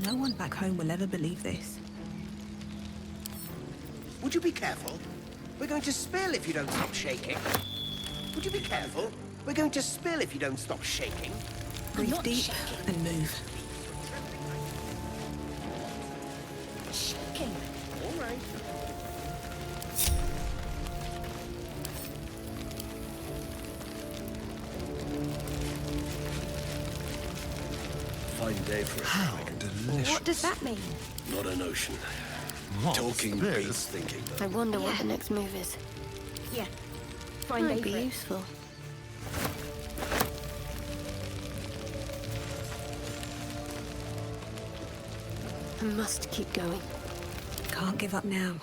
No one back home will ever believe this. Would you be careful? We're going to spill if you don't stop shaking. Would you be careful? We're going to spill if you don't stop shaking. Breathe deep and move. Shaking. All right. Fine day for it. How delicious. What does that mean? Not a notion. What's Talking this? beats thinking. I wonder what the next move is. Yeah. Fine day Might be for it. useful. I must keep going. Can't give up now.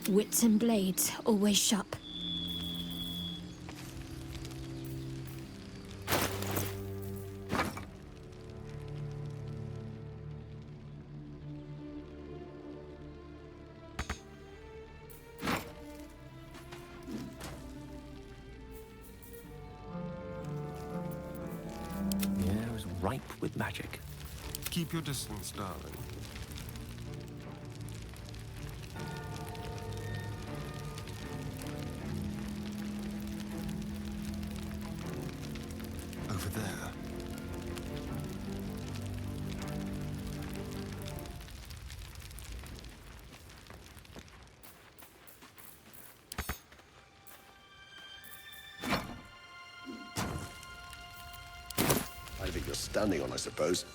Wits and blades, always sharp. The air is ripe with magic. Keep your distance, darling. Over there. I think you're standing on, I suppose.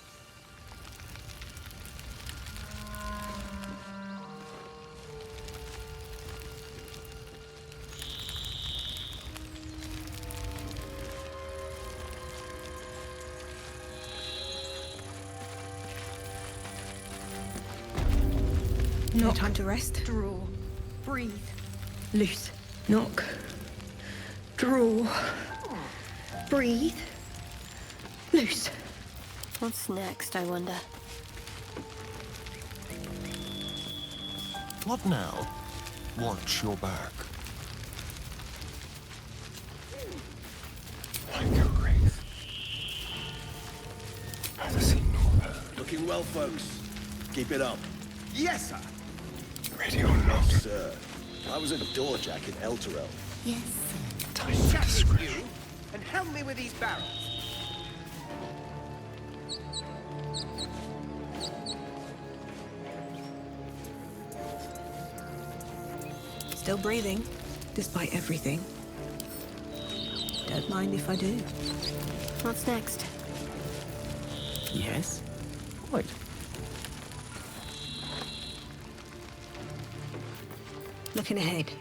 No time to rest. Draw. Breathe. Loose. Knock. Draw. Breathe. Loose. What's next, I wonder? What now? Watch your back. Like a wraith. Neither seen nor heard. Looking well, folks. Keep it up. Yes, sir. Ready or not, Sir, I was a doorjack in Elturel. Yes. time for Chat with discretion. you and help me with these barrels. Still breathing, despite everything. Don't mind if I do. What's next? Yes? Right. Looking ahead.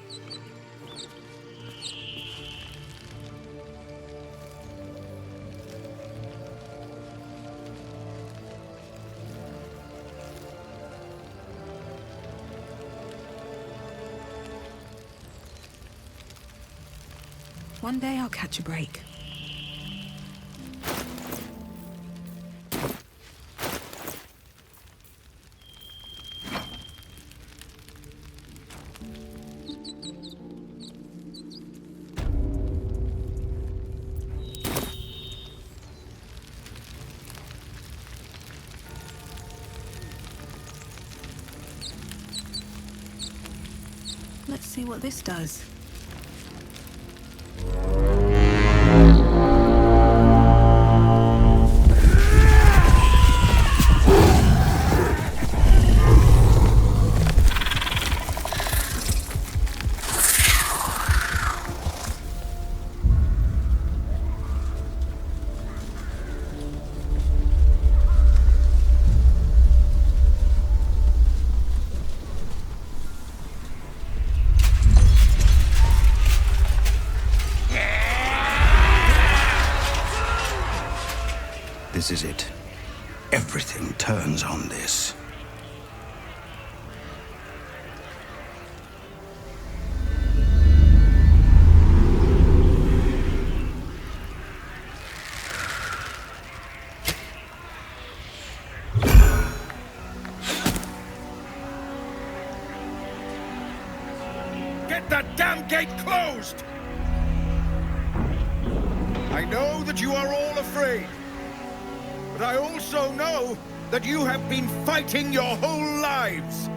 One day I'll catch a break. Let's see what this does. This is it. Everything turns on this. that damn gate closed! I know that you are all afraid, but I also know that you have been fighting your whole lives.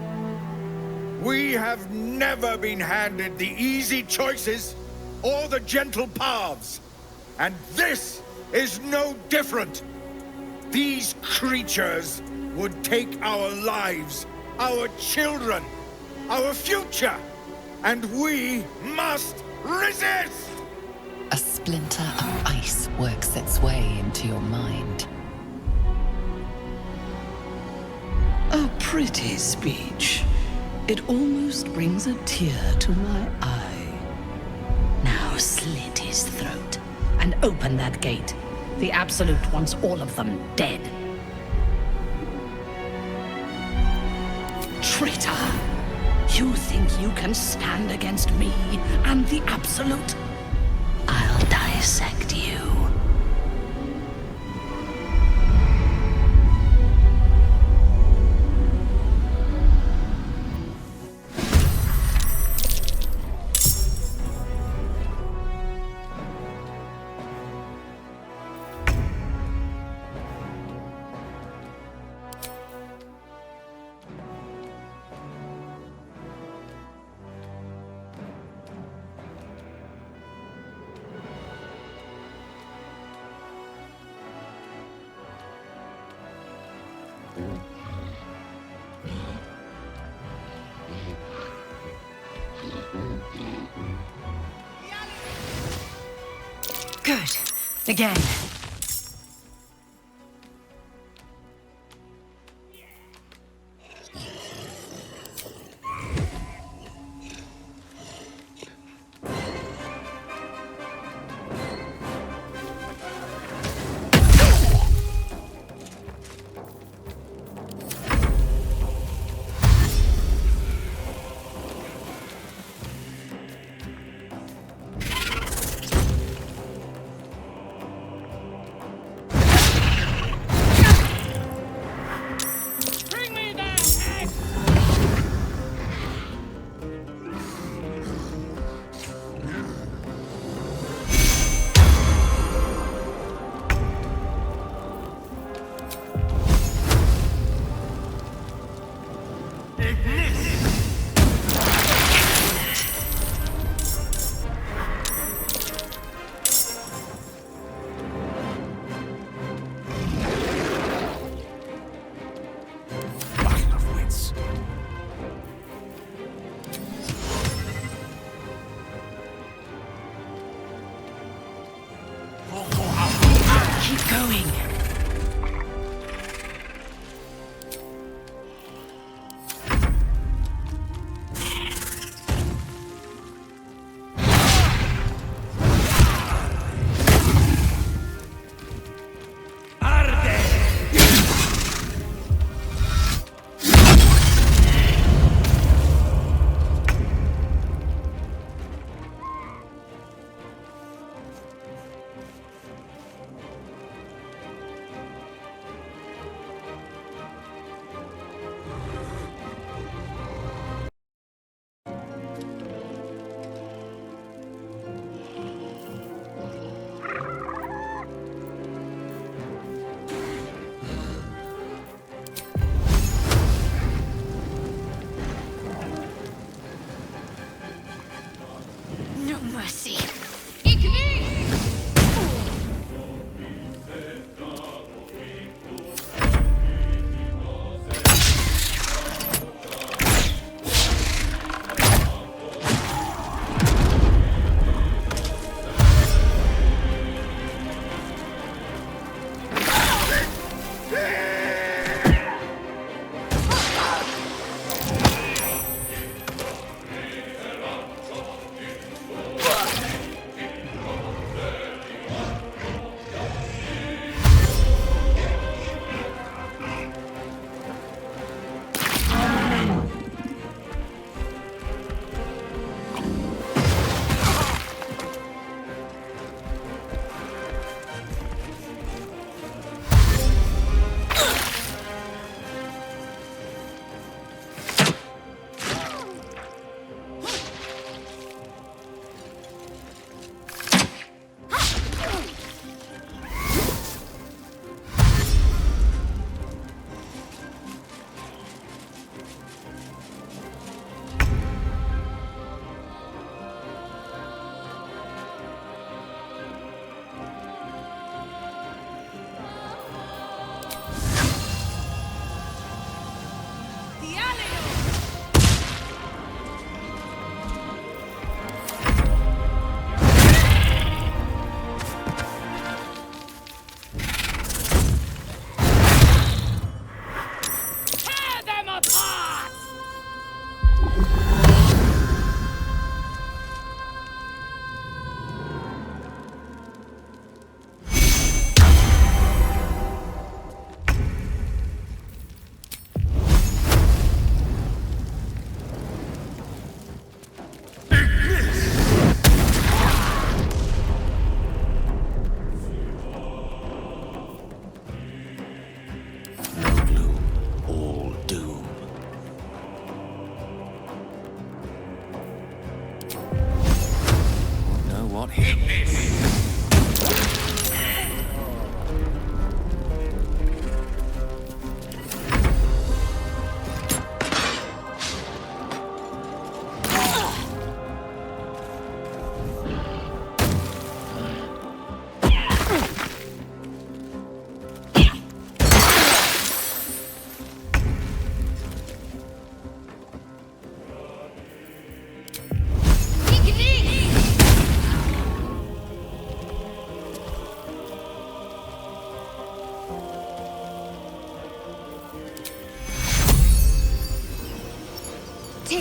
We have never been handed the easy choices or the gentle paths, and this is no different. These creatures would take our lives, our children, our future, and we must resist! A splinter of ice works its way into your mind. A pretty speech. It almost brings a tear to my eye. Now slit his throat and open that gate. The Absolute wants all of them dead. Traitor! You think you can stand against me and the Absolute? I'll dissect you. Good. Again.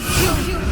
take you.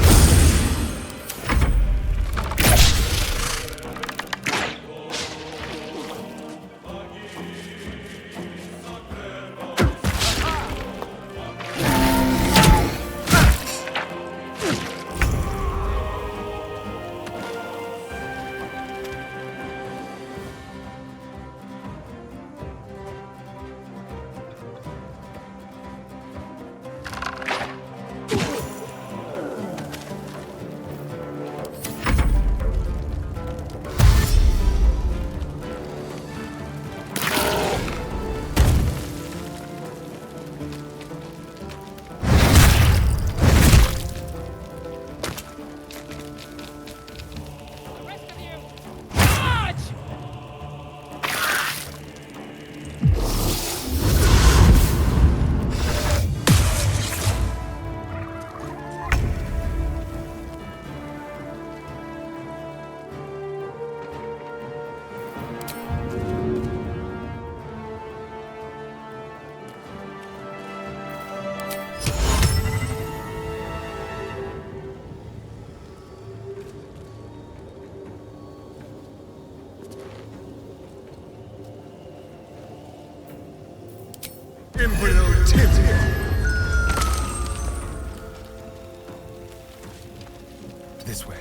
This way.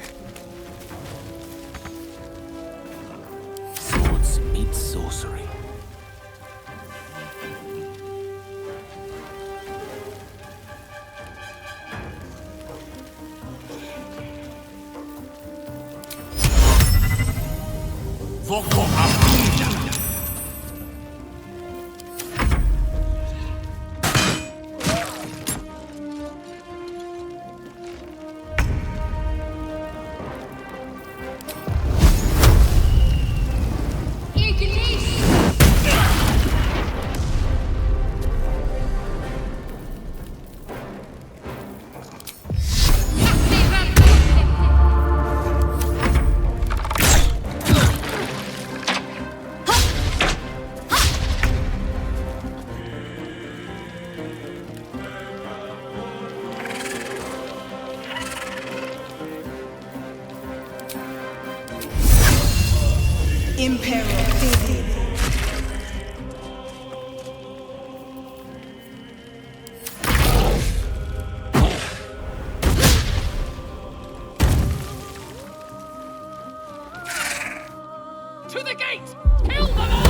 Swords meet sorcery. Voco Abunda. To the gate! Kill them all!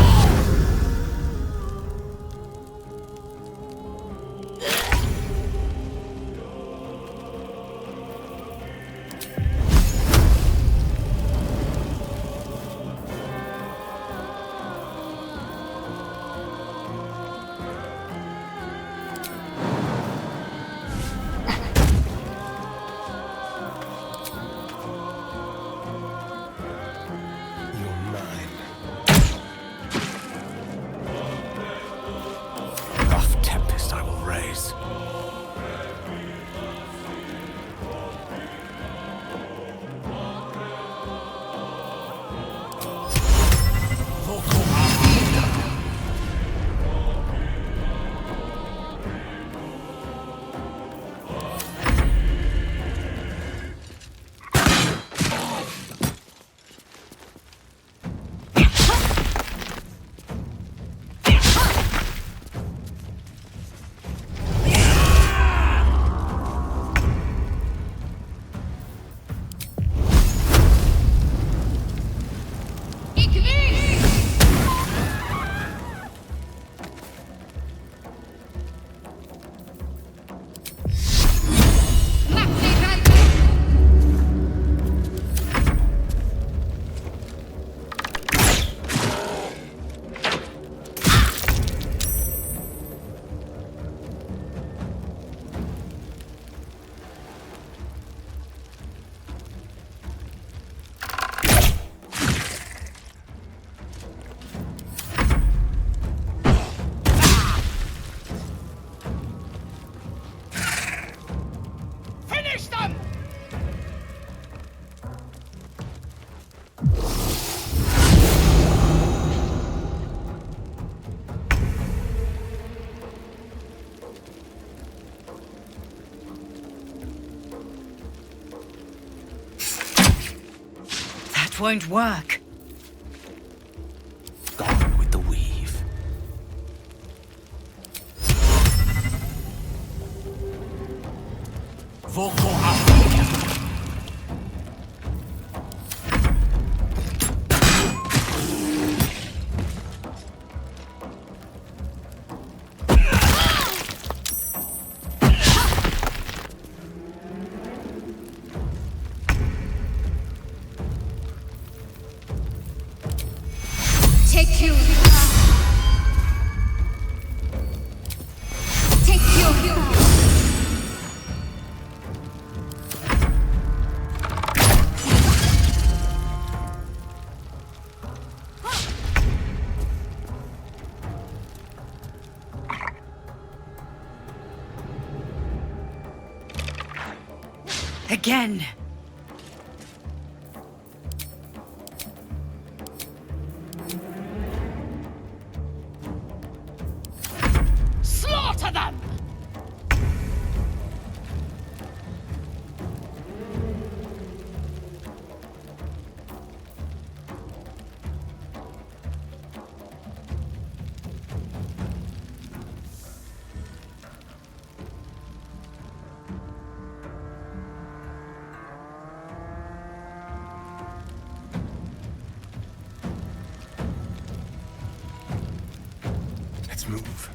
This won't work. Gone with the weave. Voko Afuya. Take you. Take you. Again. Slaughter them! Let's move.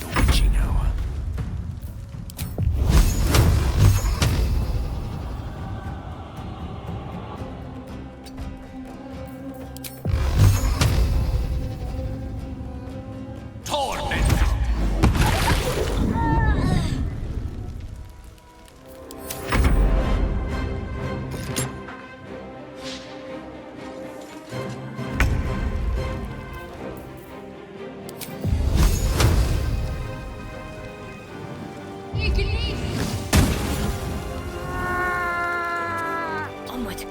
The witching hour. Torment! Onward.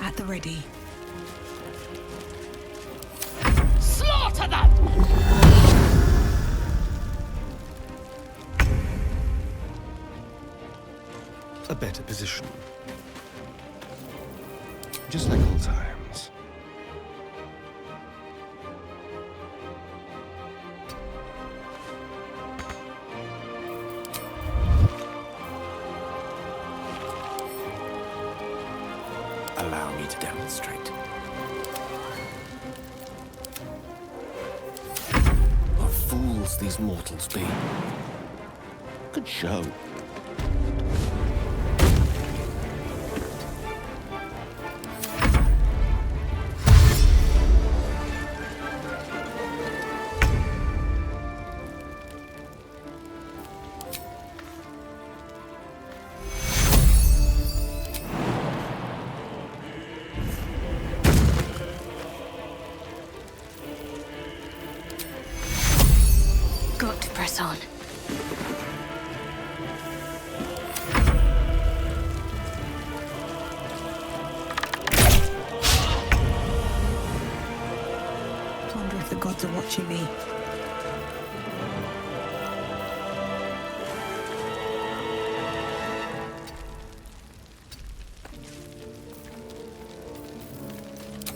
At the ready. Slaughter them! A better position. Just like old times. Allow me to demonstrate. What fools these mortals be. Good show. Got to press on. Wonder if the gods are watching me.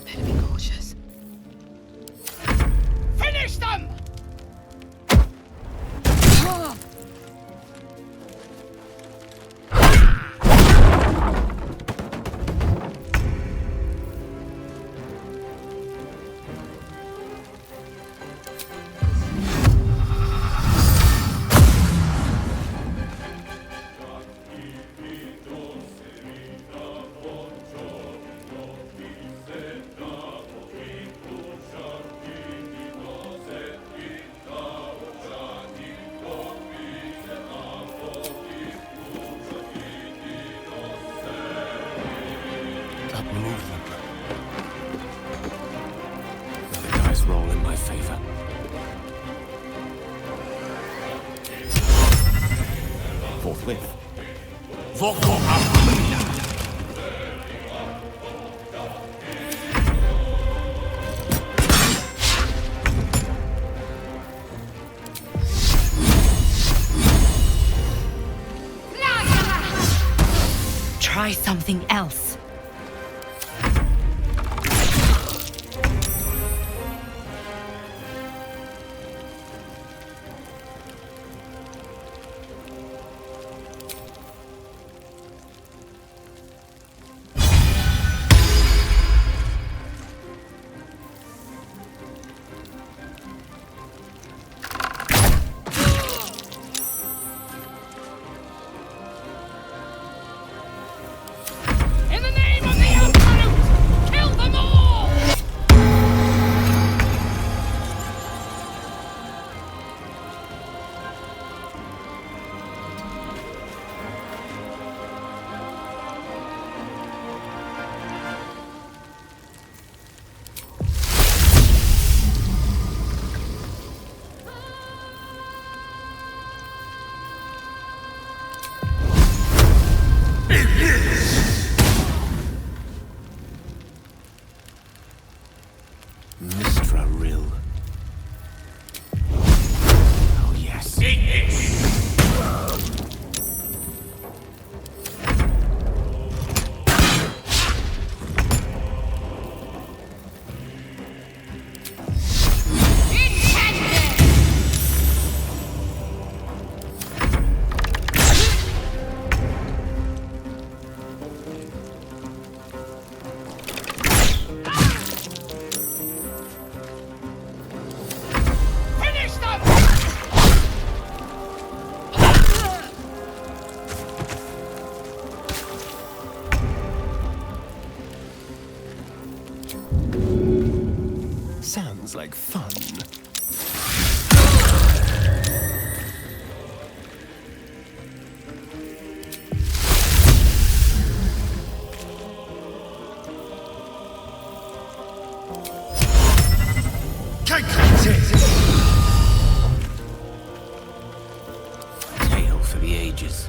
Better be cautious. Finish them! Move them. Now the dice roll in my favor. Forthwith. Voko Afuya. try something else. In the name of the Absolute, kill them all! Mistra Rill. Oh, yes. Finish them! Sounds like fun. Tale for the ages.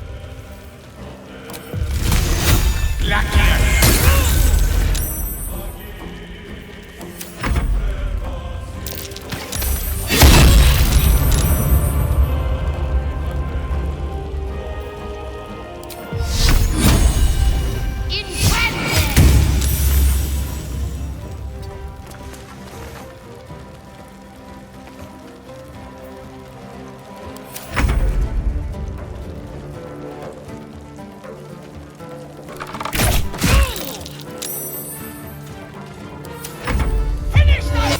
Finish them!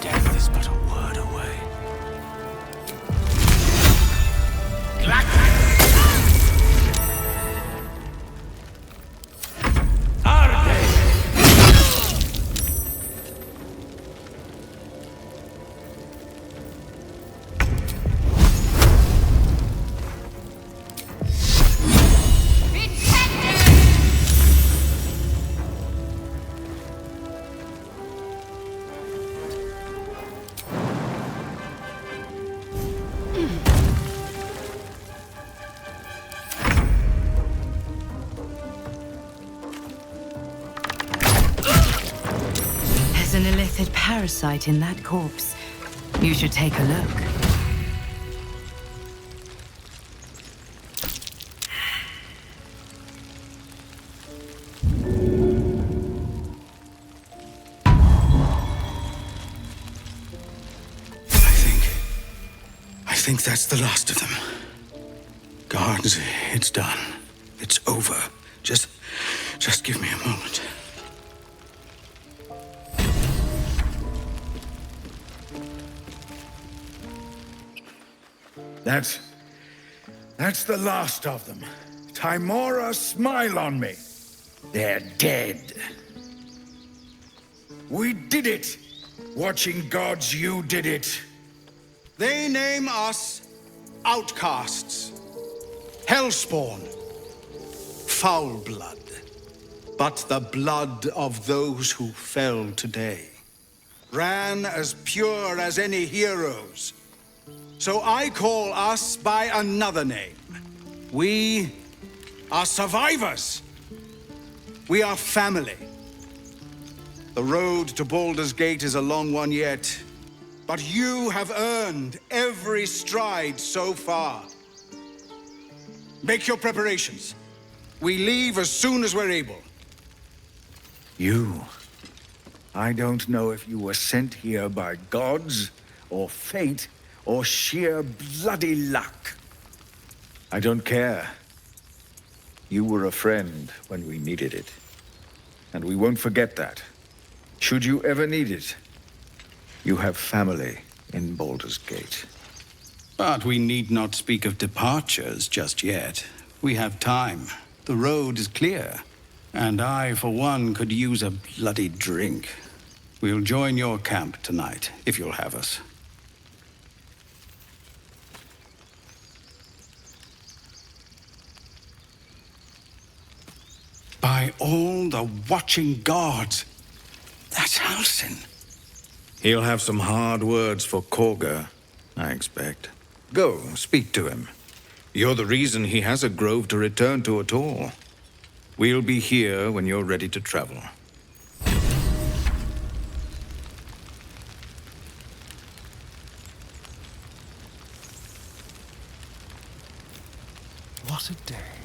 Death is but a word away. There's an illithid parasite in that corpse. You should take a look. I think that's the last of them. Guards, it's done. It's over. Just give me a moment. That's the last of them. Timora, smile on me. They're dead. We did it. Watching gods, you did it. They name us outcasts, hellspawn, foul blood. but the blood of those who fell today ran as pure as any heroes. So I call us by another name. We are survivors. We are family. The road to Baldur's Gate is a long one yet, but you have earned every stride so far. Make your preparations. We leave as soon as we're able. You. I don't know if you were sent here by gods, or fate, or sheer bloody luck. I don't care. You were a friend when we needed it. And we won't forget that. Should you ever need it, you have family in Baldur's Gate. But we need not speak of departures just yet. We have time. The road is clear. And I, for one, could use a bloody drink. We'll join your camp tonight, if you'll have us. By all the watching gods, that's Halsin. He'll have some hard words for Korga, I expect. Go, speak to him. You're the reason he has a grove to return to at all. We'll be here when you're ready to travel. What a day.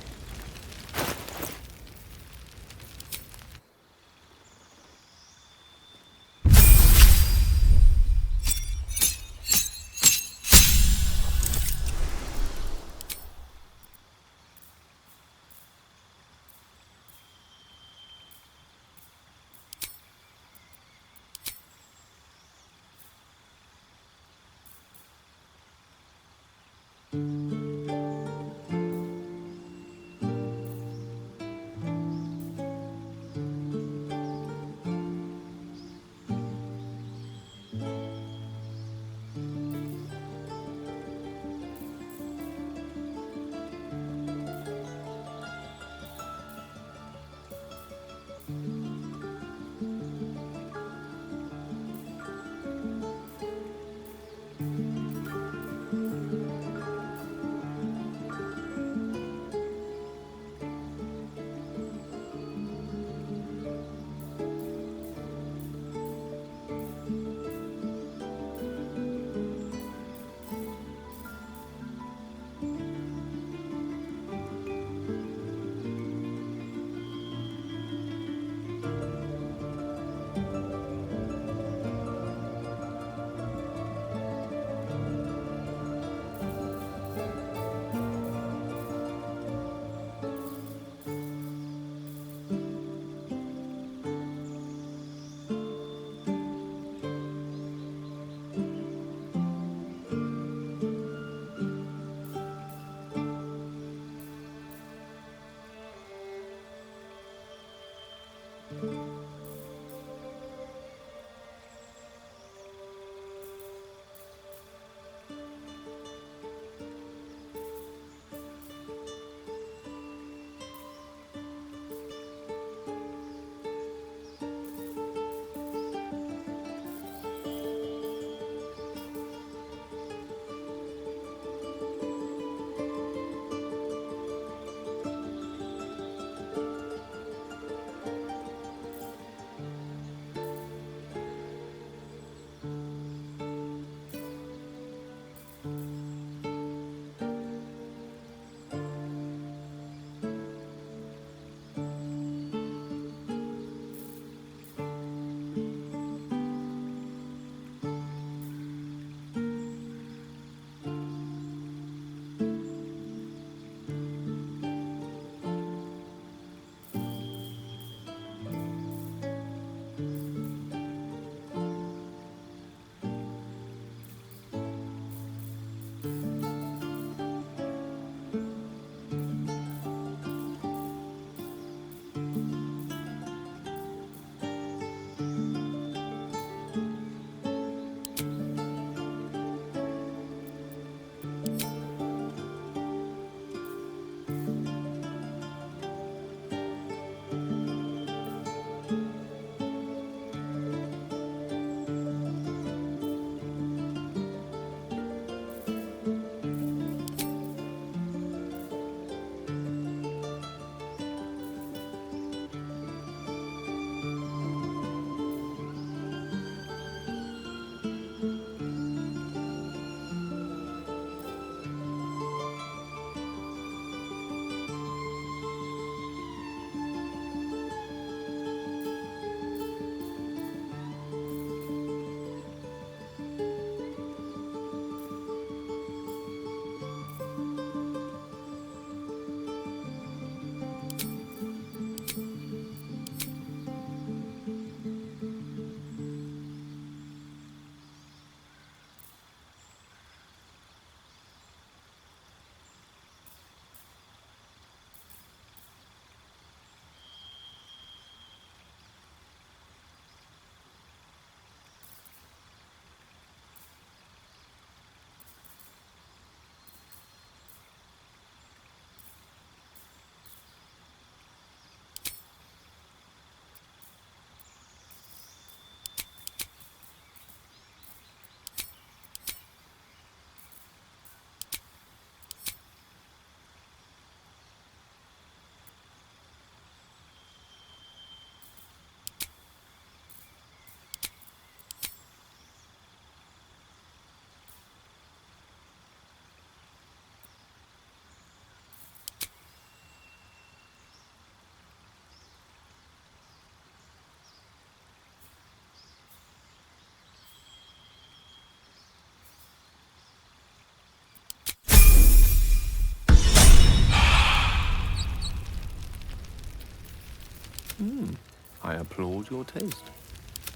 applaud your taste.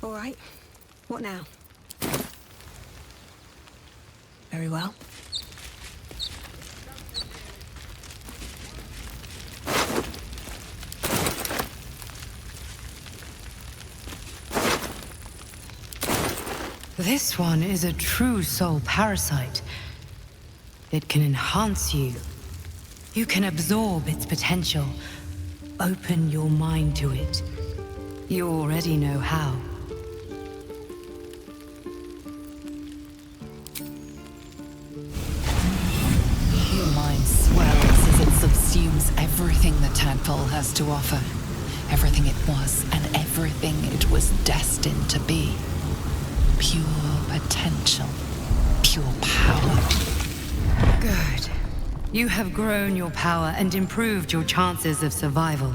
All right. What now? Very well. This one is a true soul parasite. It can enhance you. You can absorb its potential. Open your mind to it. You already know how. Your mind swells as it subsumes everything the tadpole has to offer. Everything it was and everything it was destined to be. Pure potential. Pure power. Good. You have grown your power and improved your chances of survival.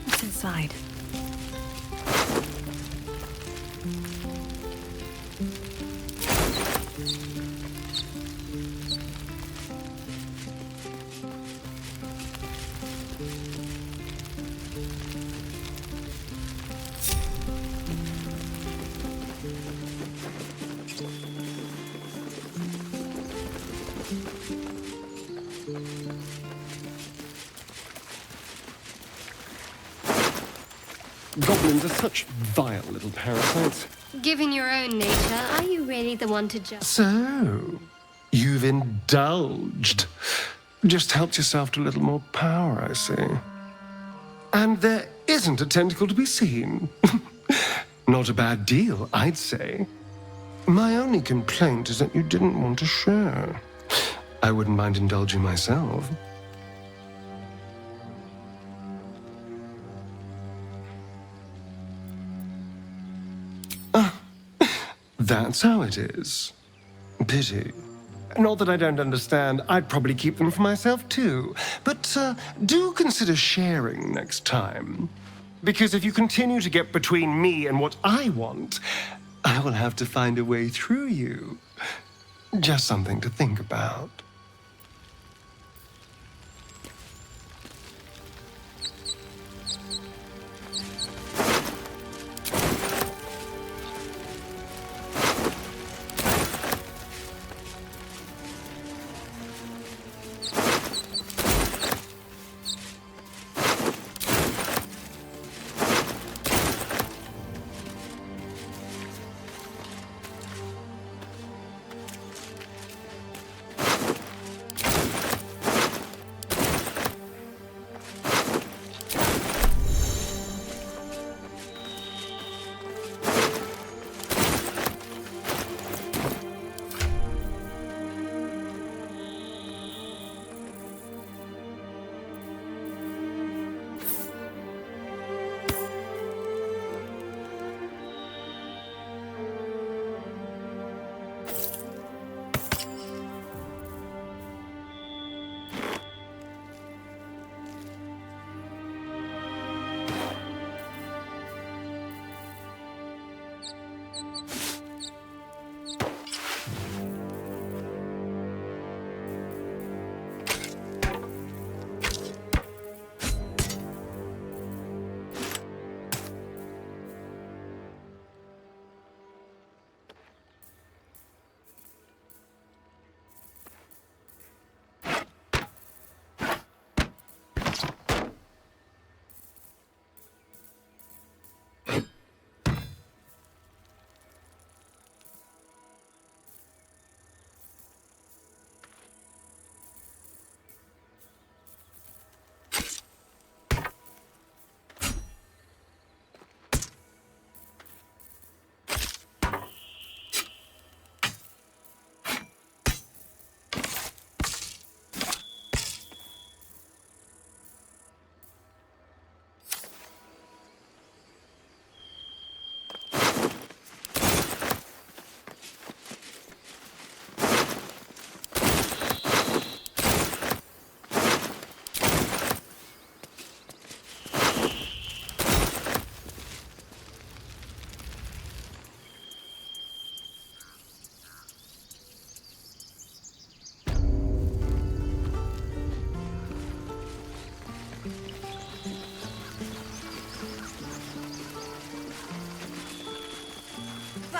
What's inside? Goblins are such vile little parasites. Given your own nature, are you really the one to judge? So, you've indulged. Just helped yourself to a little more power, I see. And there isn't a tentacle to be seen. Not a bad deal, I'd say. My only complaint is that you didn't want to share. I wouldn't mind indulging myself. That's how it is. Pity. Not that I don't understand. I'd probably keep them for myself too. But do consider sharing next time. Because if you continue to get between me and what I want, I will have to find a way through you. Just something to think about.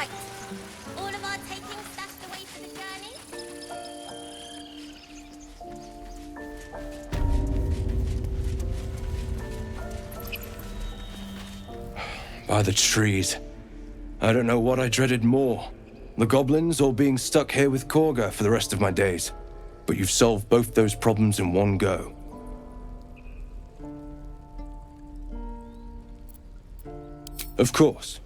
Right. All of our taking stashed away for the journey? By the trees. I don't know what I dreaded more. The goblins or being stuck here with Korga for the rest of my days. But you've solved both those problems in one go. Of course.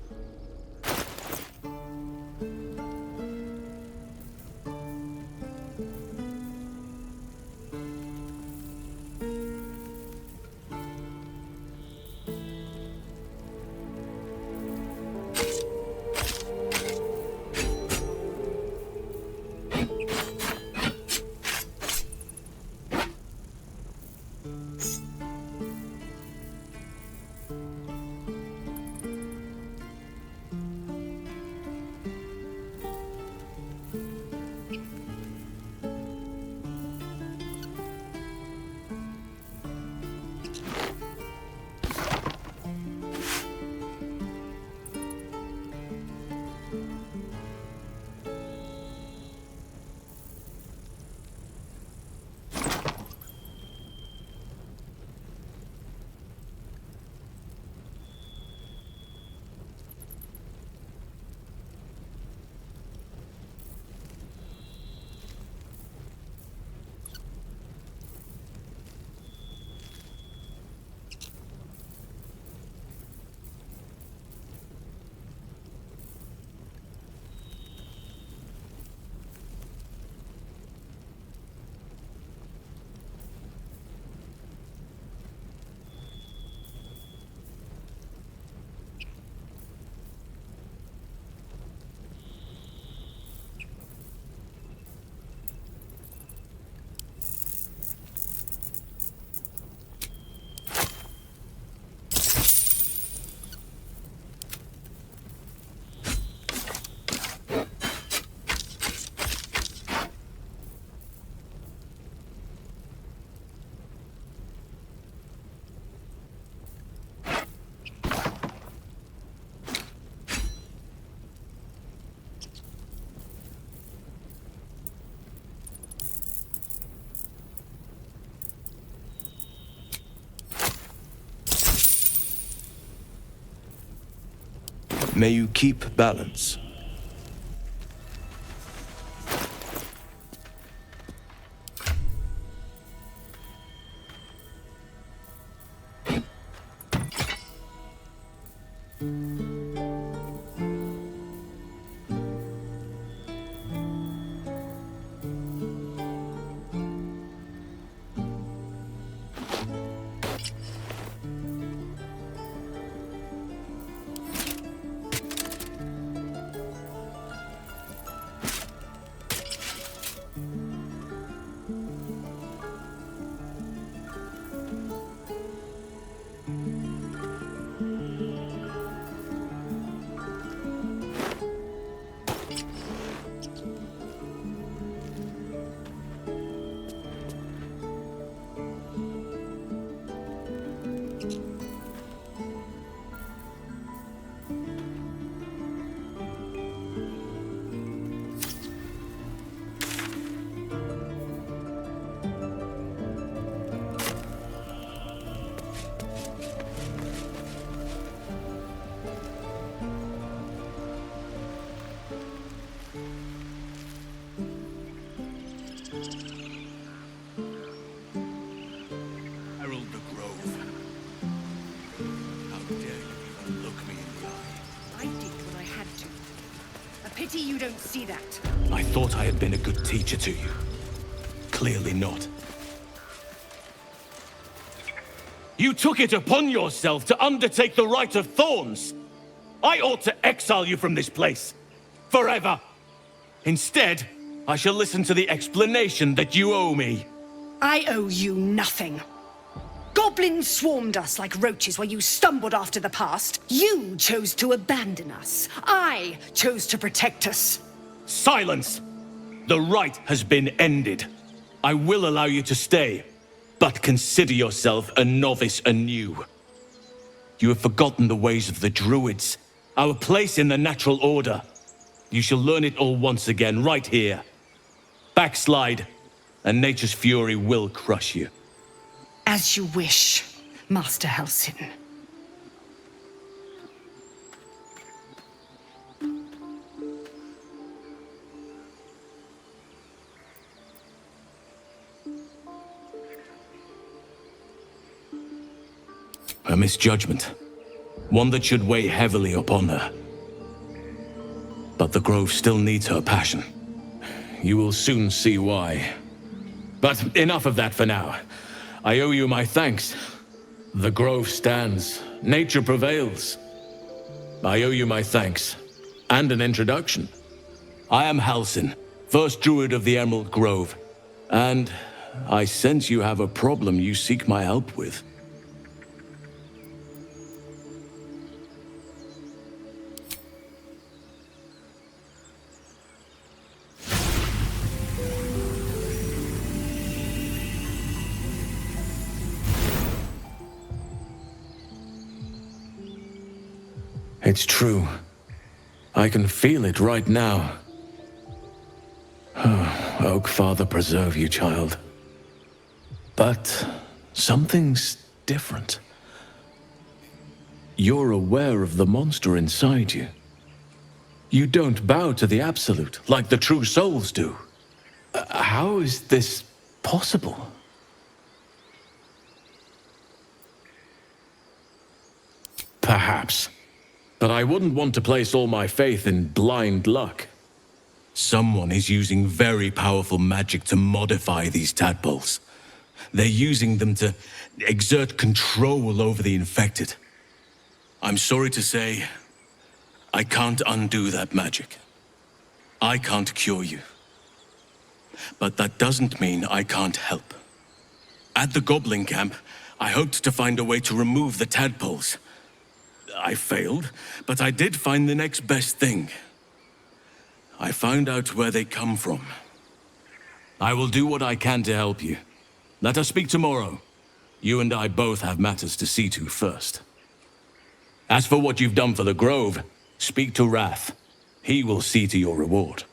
May you keep balance. Pity you don't see that. I thought I had been a good teacher to you. Clearly not. You took it upon yourself to undertake the Rite of Thorns. I ought to exile you from this place. Forever. Instead, I shall listen to the explanation that you owe me. I owe you nothing. Goblins swarmed us like roaches while you stumbled after the past. You chose to abandon us. I chose to protect us. Silence! The rite has been ended. I will allow you to stay, but consider yourself a novice anew. You have forgotten the ways of the Druids, our place in the natural order. You shall learn it all once again, right here. Backslide, and nature's fury will crush you. As you wish, Master Halsin. A misjudgment. One that should weigh heavily upon her. But the Grove still needs her passion. You will soon see why. But enough of that for now. I owe you my thanks. The Grove stands. Nature prevails. I owe you my thanks. And an introduction. I am Halsin, first druid of the Emerald Grove. And I sense you have a problem you seek my help with. It's true. I can feel it right now. Oak Father preserve you, child. But something's different. You're aware of the monster inside you. You don't bow to the Absolute like the true souls do. How is this possible? Perhaps. But I wouldn't want to place all my faith in blind luck. Someone is using very powerful magic to modify these tadpoles. They're using them to exert control over the infected. I'm sorry to say, I can't undo that magic. I can't cure you. But that doesn't mean I can't help. At the Goblin camp, I hoped to find a way to remove the tadpoles. I failed, but I did find the next best thing. I found out where they come from. I will do what I can to help you. Let us speak tomorrow. You and I both have matters to see to first. As for what you've done for the Grove, speak to Wrath. He will see to your reward.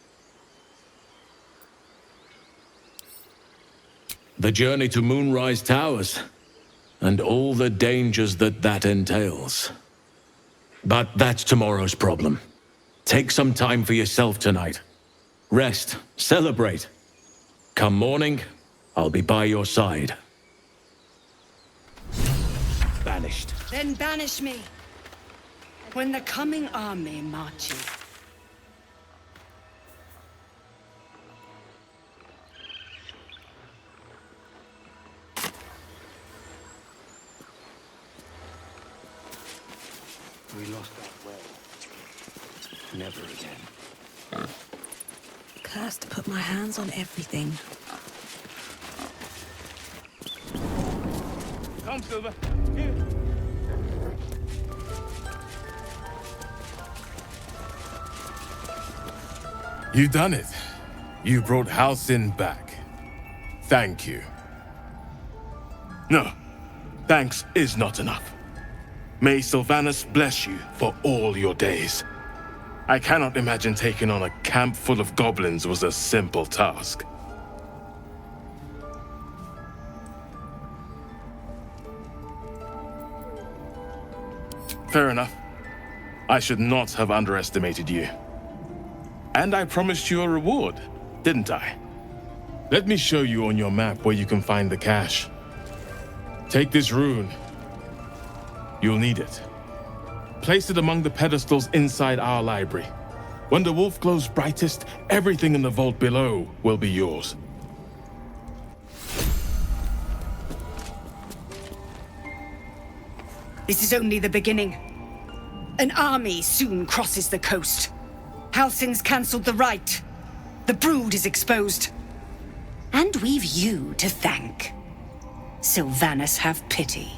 The journey to Moonrise Towers, and all the dangers that entails. But that's tomorrow's problem. Take some time for yourself tonight. Rest, celebrate. Come morning, I'll be by your side. Banished. Then banish me. When the coming army marches. We lost that well. Never again. Cursed to put my hands on everything. Come, Silver. Here. You done it. You brought Halsin back. Thank you. No, thanks is not enough. May Sylvanas bless you for all your days. I cannot imagine taking on a camp full of goblins was a simple task. Fair enough. I should not have underestimated you. And I promised you a reward, didn't I? Let me show you on your map where you can find the cache. Take this rune. You'll need it. Place it among the pedestals inside our library. When the wolf glows brightest, everything in the vault below will be yours. This is only the beginning. An army soon crosses the coast. Halsin's cancelled the rite. The brood is exposed. And we've you to thank. Sylvanas have pity.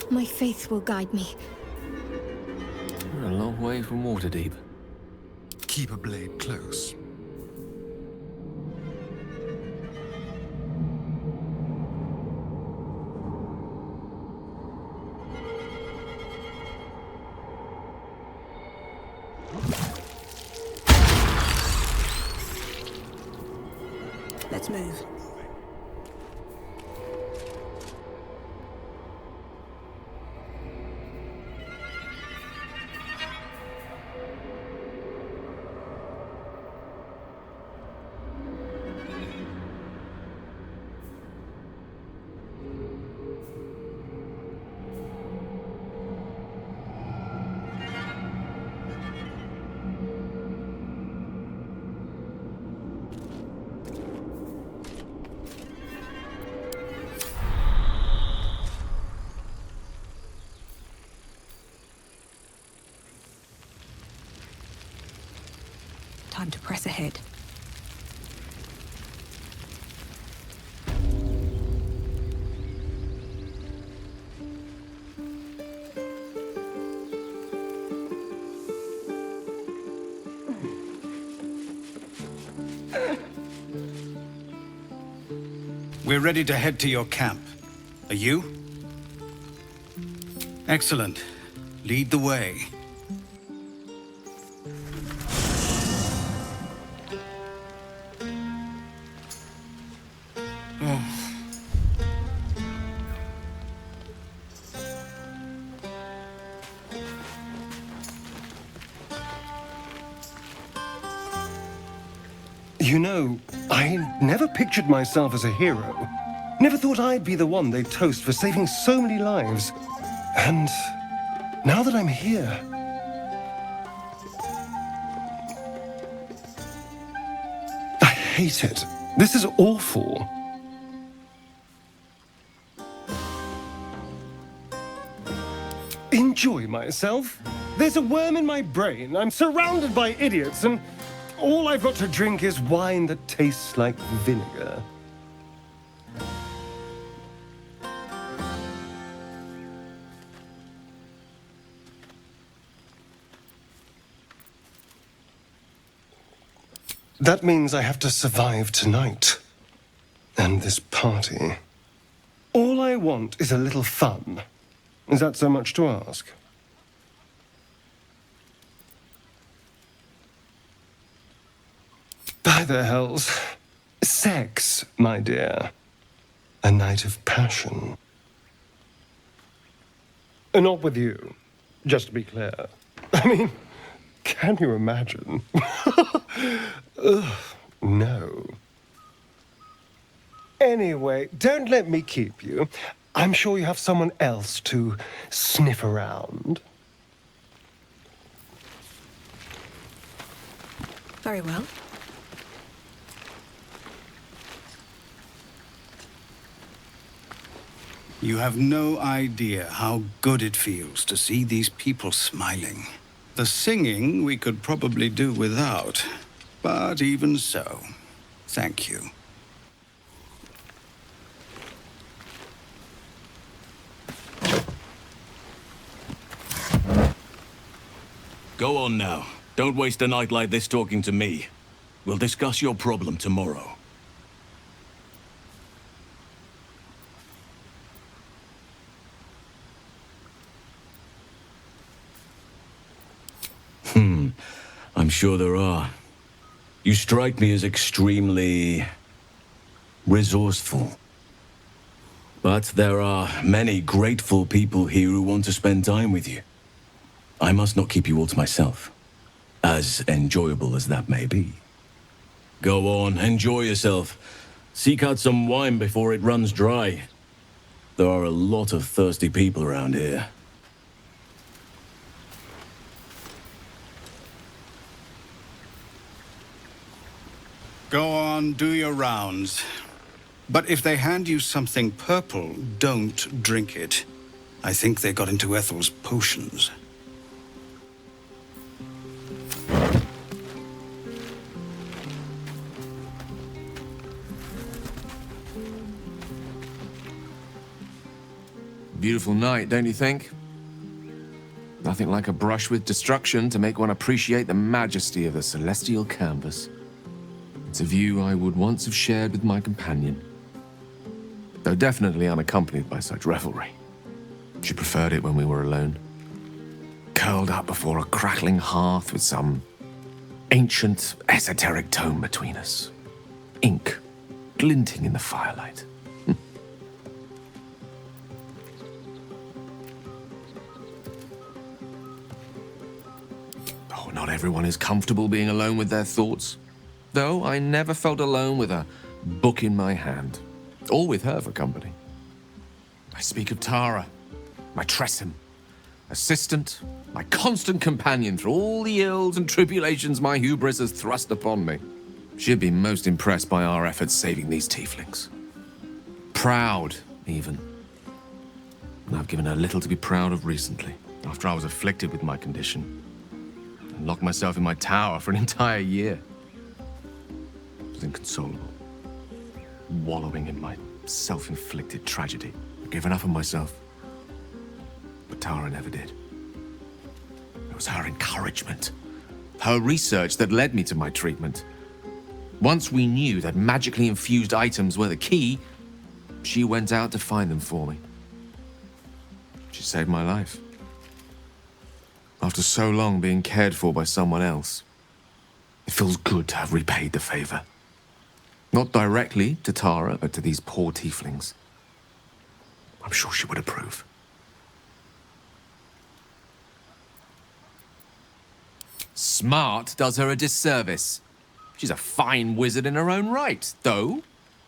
My faith will guide me. We're a long way from Waterdeep. Keep a blade close. Let's move. Time to press ahead. We're ready to head to your camp. Are you? Excellent. Lead the way. You know, I never pictured myself as a hero. Never thought I'd be the one they'd toast for saving so many lives. And now that I'm here... I hate it. This is awful. Enjoy myself. There's a worm in my brain. I'm surrounded by idiots, and all I've got to drink is wine that tastes like vinegar. That means I have to survive tonight. And this party. All I want is a little fun. Is that so much to ask? By the hells. Sex, my dear. A night of passion. Not with you, just to be clear. I mean, can you imagine? Ugh, no. Anyway, don't let me keep you. I'm sure you have someone else to sniff around. Very well. You have no idea how good it feels to see these people smiling. The singing we could probably do without, but even so, thank you. Go on now. Don't waste a night like this talking to me. We'll discuss your problem tomorrow. I'm sure there are. You strike me as extremely resourceful. But there are many grateful people here who want to spend time with you. I must not keep you all to myself, as enjoyable as that may be. Go on, enjoy yourself. Seek out some wine before it runs dry. There are a lot of thirsty people around here. Go on, do your rounds. But if they hand you something purple, don't drink it. I think they got into Ethel's potions. beautiful night, don't you think? Nothing like a brush with destruction to make one appreciate the majesty of the celestial canvas. It's a view I would once have shared with my companion, though definitely unaccompanied by such revelry. She preferred it when we were alone, curled up before a crackling hearth with some ancient, esoteric tome between us. Ink glinting in the firelight. Oh, not everyone is comfortable being alone with their thoughts. Though I never felt alone with a book in my hand, or with her for company. I speak of Tara, my Tressym, assistant, my constant companion through all the ills and tribulations my hubris has thrust upon me. She'd be most impressed by our efforts saving these tieflings. Proud, even. And I've given her little to be proud of recently, after I was afflicted with my condition, and locked myself in my tower for an entire year. I was inconsolable, wallowing in my self-inflicted tragedy. I'd given up on myself. But Tara never did. It was her encouragement, her research that led me to my treatment. Once we knew that magically infused items were the key, she went out to find them for me. She saved my life. After so long being cared for by someone else, it feels good to have repaid the favor. Not directly to Tara, but to these poor tieflings. I'm sure she would approve. Smart does her a disservice. She's a fine wizard in her own right, though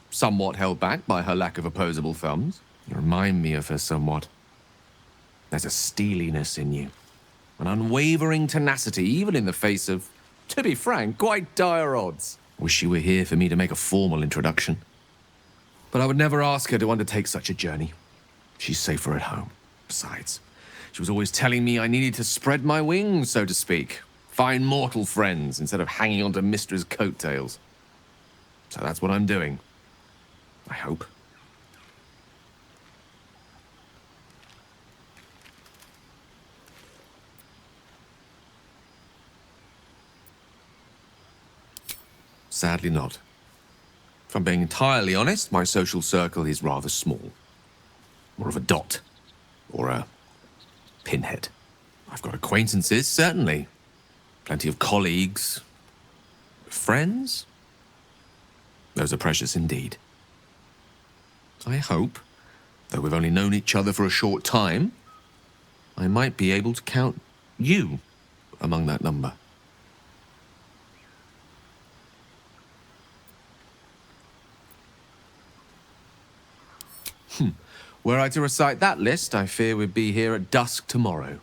somewhat held back by her lack of opposable thumbs. You remind me of her somewhat. There's a steeliness in you, an unwavering tenacity, even in the face of, to be frank, quite dire odds. Wish she were here for me to make a formal introduction. But I would never ask her to undertake such a journey. She's safer at home. Besides, she was always telling me I needed to spread my wings, so to speak. Find mortal friends instead of hanging onto Mistra's coattails. So that's what I'm doing. I hope. Sadly not. If I'm being entirely honest, my social circle is rather small. More of a dot. Or a pinhead. I've got acquaintances, certainly. Plenty of colleagues. Friends? Those are precious indeed. I hope, though we've only known each other for a short time, I might be able to count you among that number. Were I to recite that list, I fear we'd be here at dusk tomorrow.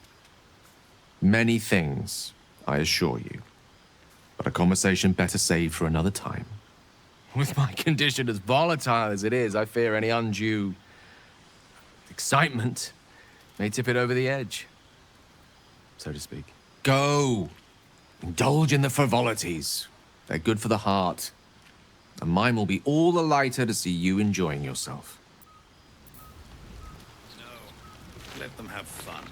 Many things, I assure you. But a conversation better saved for another time. With my condition as volatile as it is, I fear any undue excitement may tip it over the edge, so to speak. Go! Indulge in the frivolities. They're good for the heart. And mine will be all the lighter to see you enjoying yourself. No, let them have fun.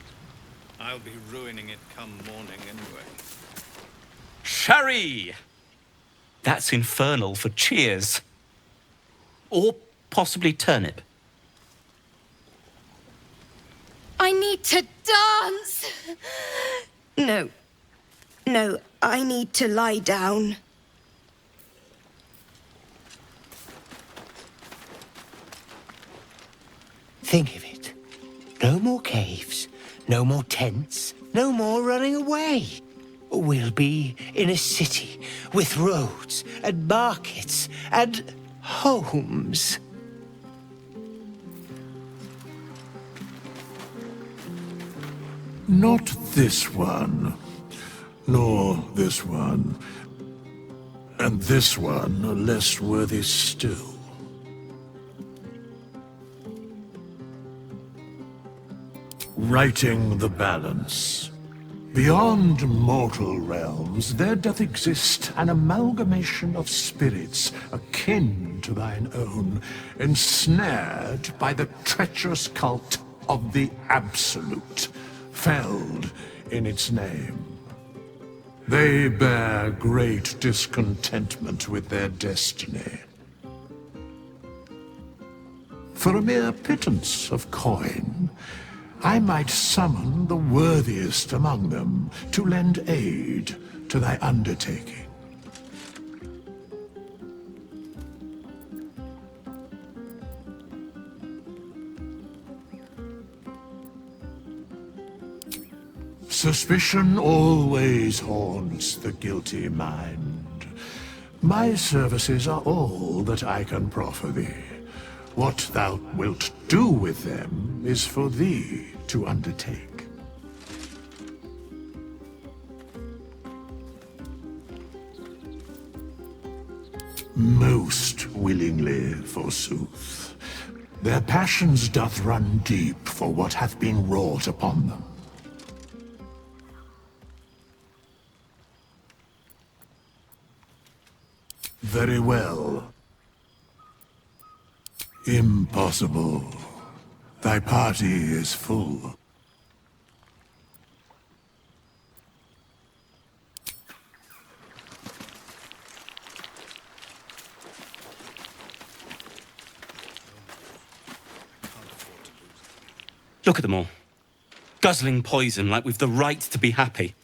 I'll be ruining it come morning anyway. Sherry! That's infernal for cheers. Or possibly turnip. I need to dance! No. No, I need to lie down. Think of it. No more caves, no more tents, no more running away. We'll be in a city with roads and markets and homes. Not this one, nor this one, and this one are less worthy still. Righting the balance. Beyond mortal realms, there doth exist an amalgamation of spirits akin to thine own, ensnared by the treacherous cult of the Absolute, felled in its name. They bear great discontentment with their destiny. For a mere pittance of coin, I might summon the worthiest among them to lend aid to thy undertaking. Suspicion always haunts the guilty mind. My services are all that I can proffer thee. What thou wilt do with them is for thee to undertake. Most willingly, forsooth. Their passions doth run deep for what hath been wrought upon them. Very well. Impossible. Thy party is full. Look at them all. Guzzling poison like we've the right to be happy.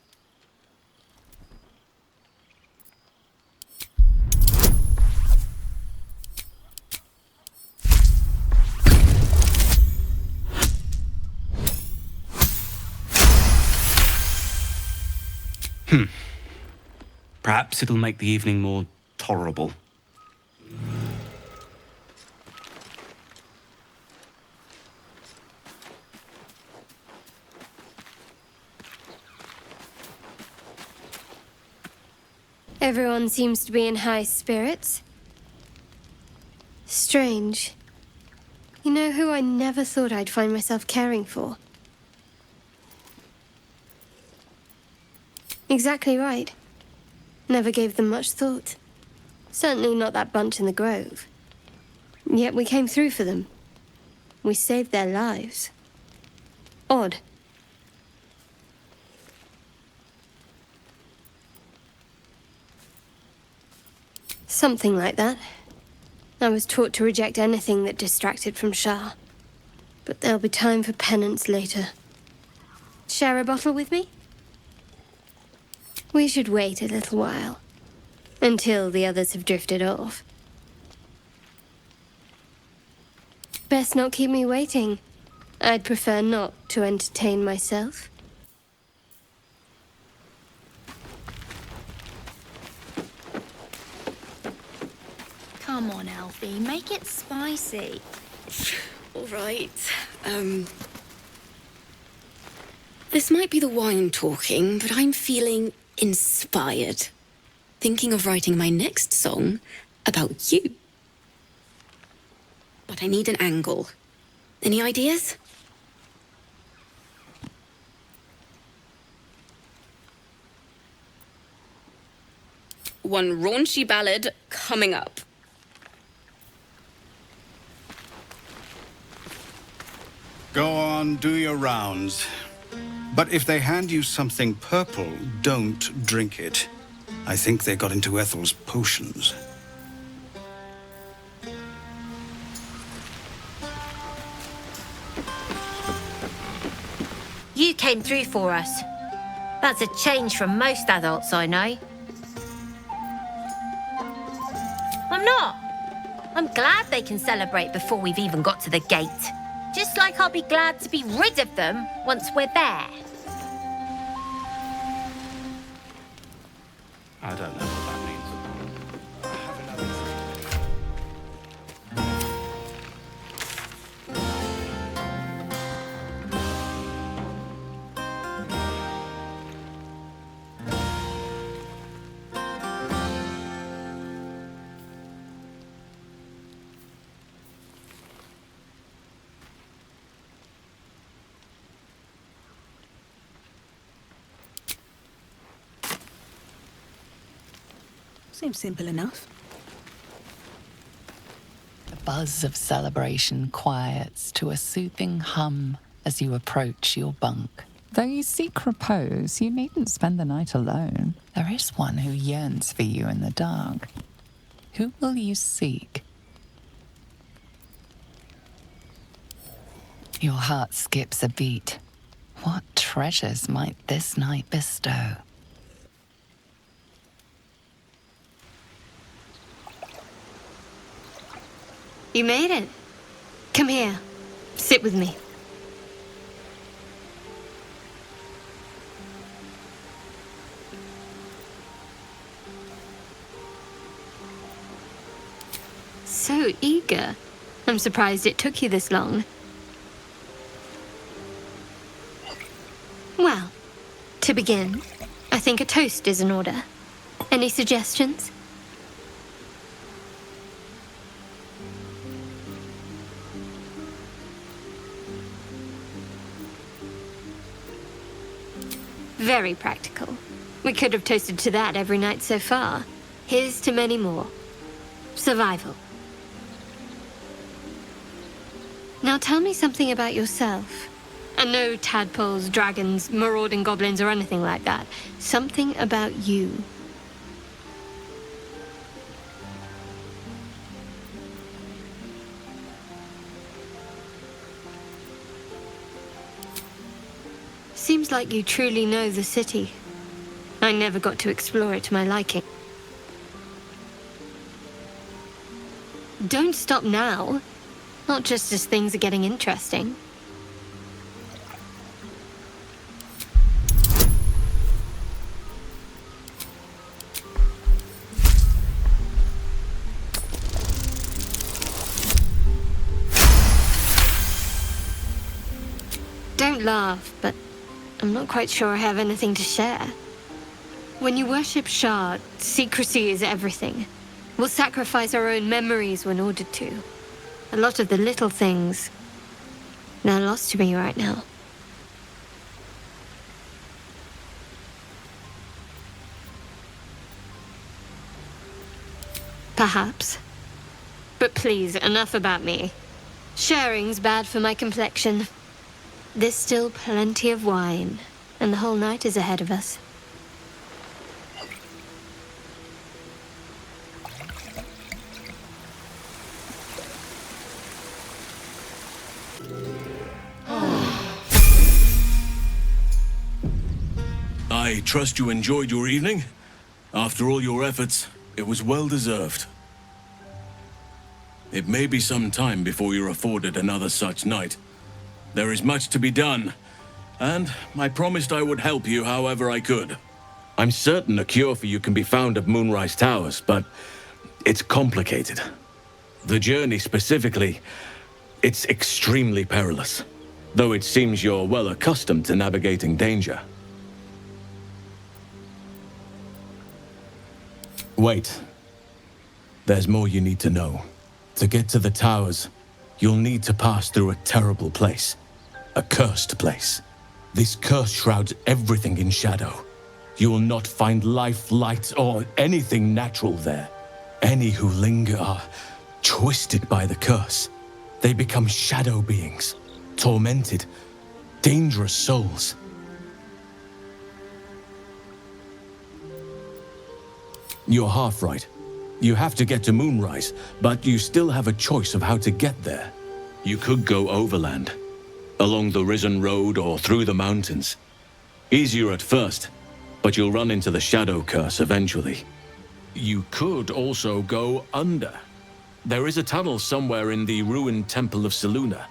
Perhaps it'll make the evening more tolerable. Everyone seems to be in high spirits. Strange. You know who I never thought I'd find myself caring for? Exactly right. Never gave them much thought. Certainly not that bunch in the grove. Yet we came through for them. We saved their lives. Odd. Something like that. I was taught to reject anything that distracted from Shah. But there'll be time for penance later. Share a bottle with me? We should wait a little while. Until the others have drifted off. Best not keep me waiting. I'd prefer not to entertain myself. Come on, Alfie, make it spicy. All right. This might be the wine talking, but I'm feeling inspired. Thinking of writing my next song about you. But I need an angle. Any ideas? One raunchy ballad coming up. Go on, do your rounds. But if they hand you something purple, don't drink it. I think they got into Ethel's potions. You came through for us. That's a change from most adults I know. I'm not. I'm glad they can celebrate before we've even got to the gate. Just like I'll be glad to be rid of them once we're there. I don't know what that means. Seems simple enough. The buzz of celebration quiets to a soothing hum as you approach your bunk. Though you seek repose, you needn't spend the night alone. There is one who yearns for you in the dark. Who will you seek? Your heart skips a beat. What treasures might this night bestow? You made it. Come here. Sit with me. So eager. I'm surprised it took you this long. Well, to begin, I think a toast is in order. Any suggestions? Very practical. We could have toasted to that every night so far. Here's to many more. Survival. Now tell me something about yourself. And no tadpoles, dragons, marauding goblins, or anything like that. Something about you. Seems like you truly know the city. I never got to explore it to my liking. Don't stop now. Not just as things are getting interesting. Don't laugh, but I'm not quite sure I have anything to share. When you worship Shard, secrecy is everything. We'll sacrifice our own memories when ordered to. A lot of the little things, they're lost to me right now. Perhaps. But please, enough about me. Sharing's bad for my complexion. There's still plenty of wine, and the whole night is ahead of us. I trust you enjoyed your evening. After all your efforts, it was well deserved. It may be some time before you're afforded another such night. There is much to be done, and I promised I would help you however I could. I'm certain a cure for you can be found at Moonrise Towers, but it's complicated. The journey specifically, it's extremely perilous, though it seems you're well accustomed to navigating danger. Wait. There's more you need to know. To get to the towers, you'll need to pass through a terrible place. A cursed place. This curse shrouds everything in shadow. You will not find life, light, or anything natural there. Any who linger are twisted by the curse. They become shadow beings, tormented, dangerous souls. You're half right. You have to get to Moonrise, but you still have a choice of how to get there. You could go overland, along the Risen Road or through the mountains. Easier at first, but you'll run into the Shadow Curse eventually. You could also go under. There is a tunnel somewhere in the ruined Temple of Selûne.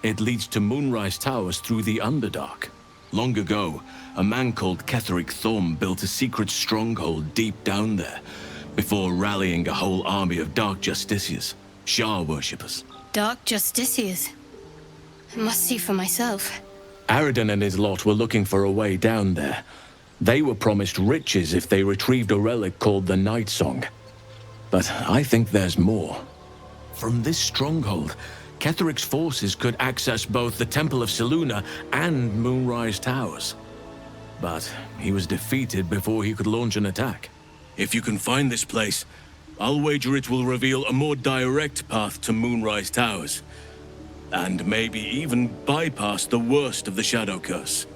It leads to Moonrise Towers through the Underdark. Long ago, a man called Ketheric Thorm built a secret stronghold deep down there, before rallying a whole army of Dark Justiciars, Shah worshippers. Dark Justiciars. I must see for myself. Aridon and his lot were looking for a way down there. They were promised riches if they retrieved a relic called the Night Song. But I think there's more. From this stronghold, Ketheric's forces could access both the Temple of Selûne and Moonrise Towers. But he was defeated before he could launch an attack. If you can find this place, I'll wager it will reveal a more direct path to Moonrise Towers. And maybe even bypass the worst of the Shadow Curse.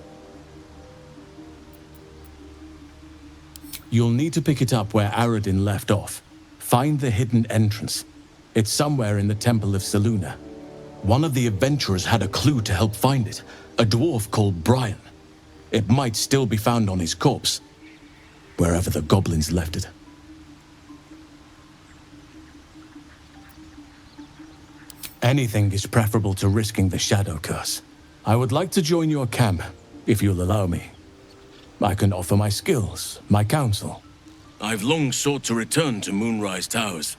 You'll need to pick it up where Aradin left off. Find the hidden entrance. It's somewhere in the Temple of Selûne. One of the adventurers had a clue to help find it. A dwarf called Brian. It might still be found on his corpse, wherever the goblins left it. Anything is preferable to risking the Shadow Curse. I would like to join your camp, if you'll allow me. I can offer my skills, my counsel. I've long sought to return to Moonrise Towers.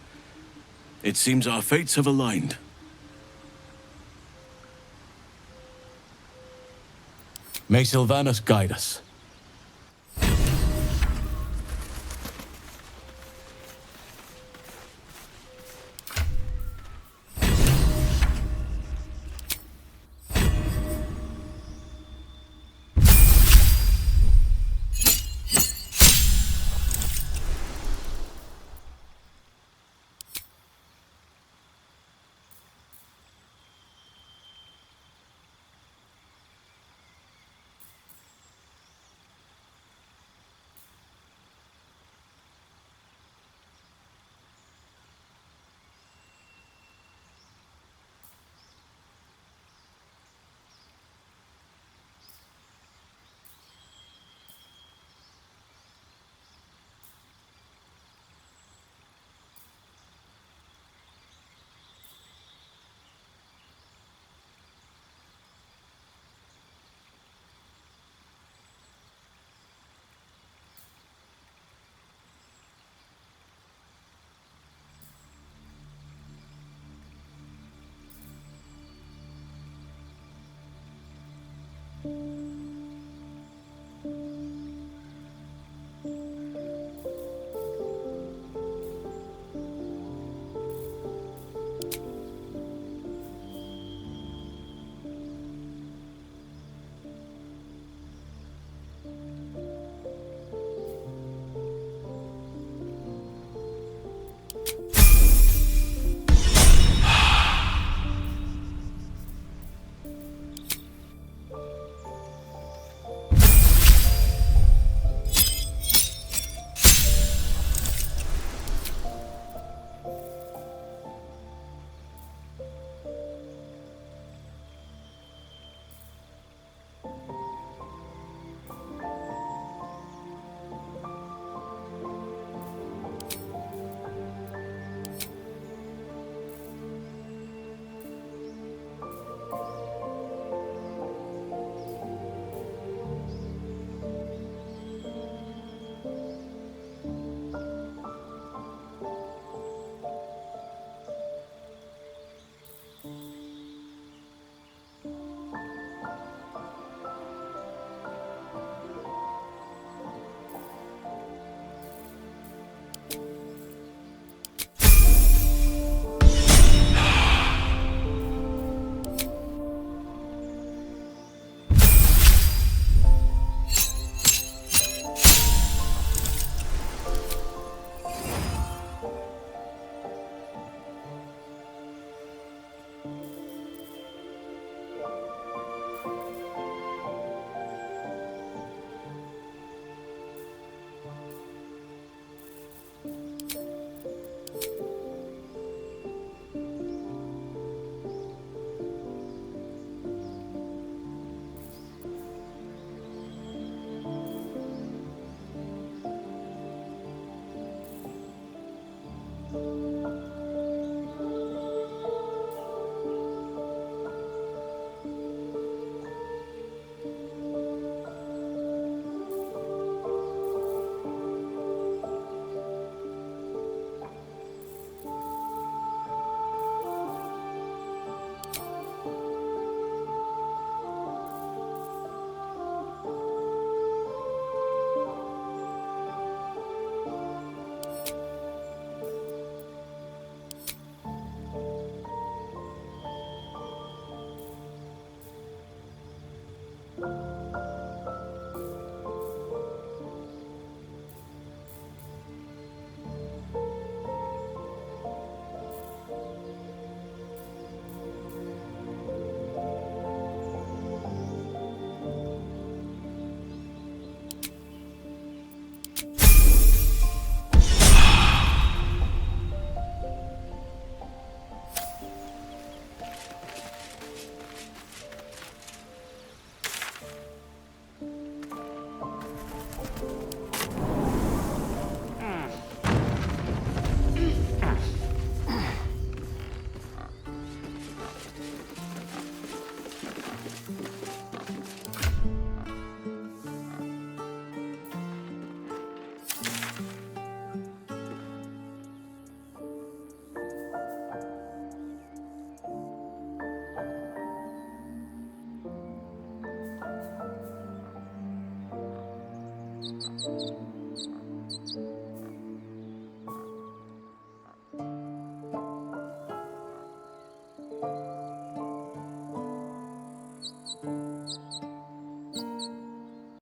It seems our fates have aligned. May Sylvanus guide us.